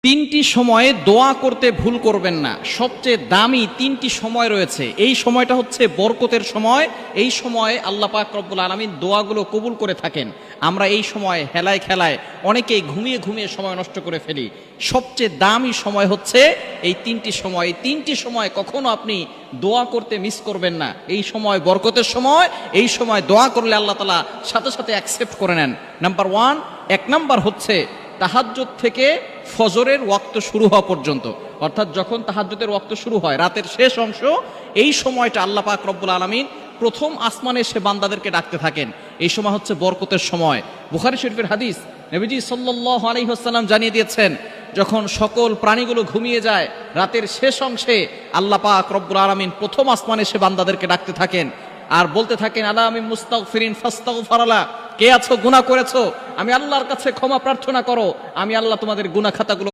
তিনটি সময়ে দোয়া করতে ভুল করবেন না। সবচেয়ে দামি তিনটি সময় রয়েছে। এই সময়টা হচ্ছে বরকতের সময়। এই সময়ে আল্লাহ পাক রব্বুল আলামিন দোয়াগুলো কবুল করে থাকেন। আমরা এই সময় হেলায় খেলায় অনেকেই ঘুমিয়ে ঘুমিয়ে সময় নষ্ট করে ফেলি। সবচেয়ে দামি সময় হচ্ছে এই তিনটি সময়। এই তিনটি সময় কখনো আপনি দোয়া করতে মিস করবেন না। এই সময় বরকতের সময়, এই সময় দোয়া করলে আল্লাহ তাআলা সাথে সাথে অ্যাকসেপ্ট করে নেন। নাম্বার ওয়ান, এক নাম্বার হচ্ছে তাহাজ্জুদ থেকে ফজরের ওয়াক্ত শুরু হওয়া পর্যন্ত, অর্থাৎ যখন তাহাজ্জুদের ওয়াক্ত শুরু হয় রাতের শেষ অংশ, এই সময়টা আল্লাহ পাক রব্বুল আলামিন প্রথম আসমানে এসে বান্দাদেরকে ডাকতে থাকেন। এই সময় হচ্ছে বরকতের সময়। বুখারী শরীফের হাদিস, নবীজি সাল্লাল্লাহু আলাইহি ওয়াসাল্লাম জানিয়ে দিয়েছেন, যখন সকল প্রাণীগুলো ঘুমিয়ে যায় রাতের শেষ অংশে আল্লাহ পাক রব্বুল আলামিন প্রথম আসমানে এসে বান্দাদেরকে ডাকতে থাকেন আর বলতে থাকেন, আলা আমি মুস্তাগফিরিন ফাস্তাগফারালা, কে আছো গুনাহ করেছো, আমি আল্লাহর কাছে ক্ষমা প্রার্থনা করো, আমি আল্লাহ তোমাদের গুনাহ খাতাগুলো